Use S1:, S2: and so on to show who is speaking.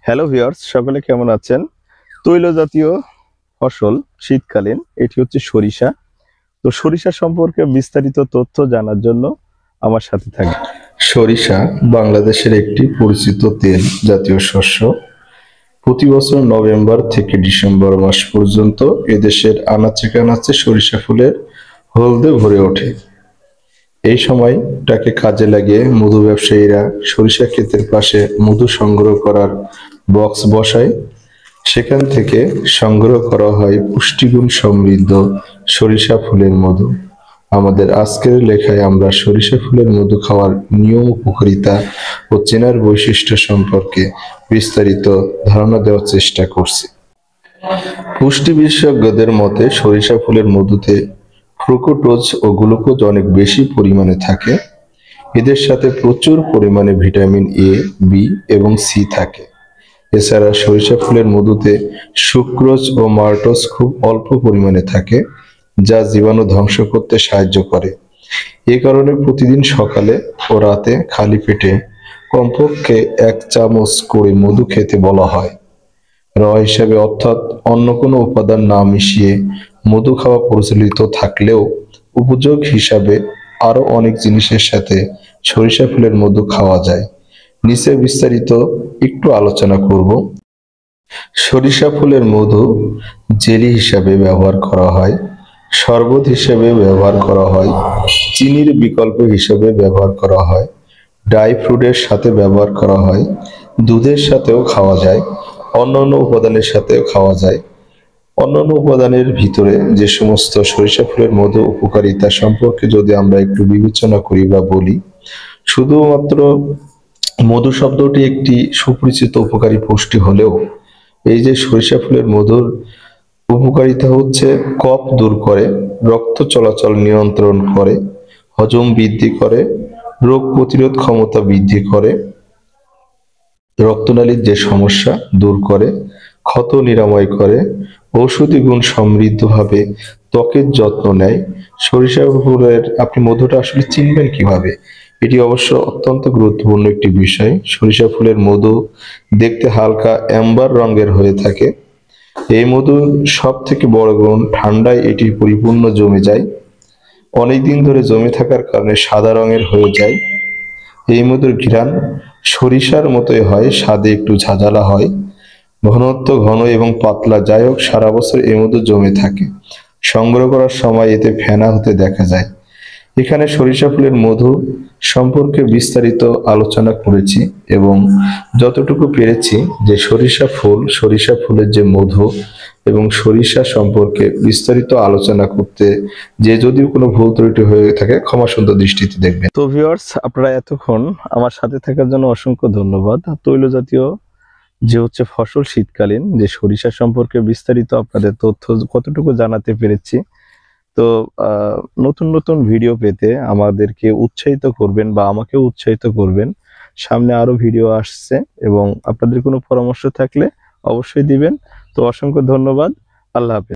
S1: Hello viewers, সকলে কেমন আছেন? তৈল জাতীয় ফসল শীতকালীন এটি হচ্ছে সরিষা। তো সরিষা সম্পর্কে বিস্তারিত তথ্য জানার জন্য আমার সাথে থাকবে।
S2: সরিষা বাংলাদেশের একটি পরিচিত তেল জাতীয় শস্য। প্রতি বছর নভেম্বর থেকে ডিসেম্বর মাস পর্যন্ত এদেশের আনাচে কানাচে সরিষা ফুলের হলদে ভরে ওঠে। এই সময়টাকে কাজে লাগিয়ে মধু ব্যবসায়ীরা সরিষা ক্ষেতের পাশে মধু সংগ্রহ করার বক্স বসায়। সেখান থেকে সংগ্রহ করা হয় পুষ্টিগুণ সমৃদ্ধ সরিষা ফুলের মধু। আমাদের আজকের লেখায় আমরা সরিষা ফুলের মধু খাওয়ার নিয়ম, উপকারিতা ও চেনার বৈশিষ্ট্য সম্পর্কে বিস্তারিত ধারণা দেওয়ার চেষ্টা করছি। পুষ্টি বিশেষজ্ঞদের মতে সরিষা ফুলের মধুতে ফ্রুক্টোজ ও গ্লুকোজ অনেক বেশি পরিমাণে থাকে। এদের সাথে প্রচুর পরিমাণে ভিটামিন এ, বি এবং সি থাকে। এছাড়া সরিষা ফুলের মধুতে সুক্রোজ ও মাল্টোজ খুব অল্প পরিমাণে থাকে, যা জীবাণু ধ্বংস করতে সাহায্য করে। এ কারণে প্রতিদিন সকালে ও রাতে খালি পেটে কমপক্ষে 1 চামচ করে মধু খেতে বলা হয়। র হিসাবে অর্থাৎ অন্য কোনো উপাদান না মিশিয়ে মধু খাওয়া প্রচলিত থাকলেও উপযোগ হিসাবে আরো অনেক জিনিসের সাথে সরিষা ফুলের মধু খাওয়া যায়। নিচে বিস্তারিত একটু আলোচনা করব। সরিষা ফুলের মধু জেলি হিসাবে ব্যবহার করা হয়, শরবত হিসেবে ব্যবহার করা হয়, চিনির বিকল্প হিসেবে ব্যবহার করা হয়, ড্রাই ফ্রুটের সাথে ব্যবহার করা হয়, দুধের সাথেও খাওয়া যায়, অন্যান্য উপাদানের সাথেও খাওয়া যায়। অন্যান্য উপাদানের ভিতরে যে সমস্ত সরিষা ফুলের মধু উপকারিতা সম্পর্কে যদি আমরা একটু বিবেচনা করি বা বলি, শুধুমাত্র মধু শব্দটি একটি সুপরিচিত উপকারী পুষ্টি হলেও এই যে সরিষা ফুলের মধুর উপকারিতা হচ্ছে কফ দূর করে, রক্ত চলাচল নিয়ন্ত্রণ করে, হজম বৃদ্ধি করে, রোগ প্রতিরোধ ক্ষমতা বৃদ্ধি করে, রক্তনালীর যে সমস্যা দূর করে, ক্ষত নিরাময় করে, ঔষধি গুণ সমৃদ্ধভাবে ত্বকের যত্ন নেয়। সরিষা ফুলের আপনি মধুটা আসলে চিনবেন কিভাবে? এটি অবশ্য অত্যন্ত গুরুত্বপূর্ণ একটি বিষয়। সরিষা ফুলের মধু দেখতে হালকা অ্যাম্বার রঙের হয়ে থাকে। এই মধুর সব থেকে বড় গুণ, ঠান্ডায় এটি পরিপূর্ণ জমে যায়। অনেকদিন ধরে জমে থাকার কারণে সাদা রঙের হয়ে যায়। এই মধুর ঘ্রাণ সরিষার মতোই হয়, স্বাদে একটু ঝাঁঝালো হয়, ঘনত্ব ঘন এবং পাতলা। যাই হোক, সারা বছর এই মধু জমে থাকে। সংগ্রহ করার সময় এতে ফেনা হতে দেখা যায়। এখানে সরিষা ফুলের মধু সম্পর্কে বিস্তারিত আলোচনা করেছি এবং যতটুকু পেরেছি যে সরিষা ফুলের যে মধু এবং সরিষা সম্পর্কে বিস্তারিত আলোচনা করতে যে যদিও কোনো ভুল ত্রুটি হয়ে থাকে ক্ষমা সুন্দর দৃষ্টিতে দেখবেন।
S1: তো ভিউয়ার্স, আপনারা এতক্ষণ আমার সাথে থাকার জন্য অসংখ্য ধন্যবাদ। তৈল জাতীয় যে হচ্ছে ফসল শীতকালীন যে সরিষা সম্পর্কে বিস্তারিত আপনাদের তথ্য কতটুকু জানাতে পেরেছি। তো নতুন নতুন ভিডিও পেতে আমাদেরকে উৎসাহিত করবেন বা আমাকেও উৎসাহিত করবেন। সামনে আরো ভিডিও আসছে এবং আপনাদের কোনো পরামর্শ থাকলে অবশ্যই দিবেন। তো অসংখ্য ধন্যবাদ। আল্লাহ হাফেজ।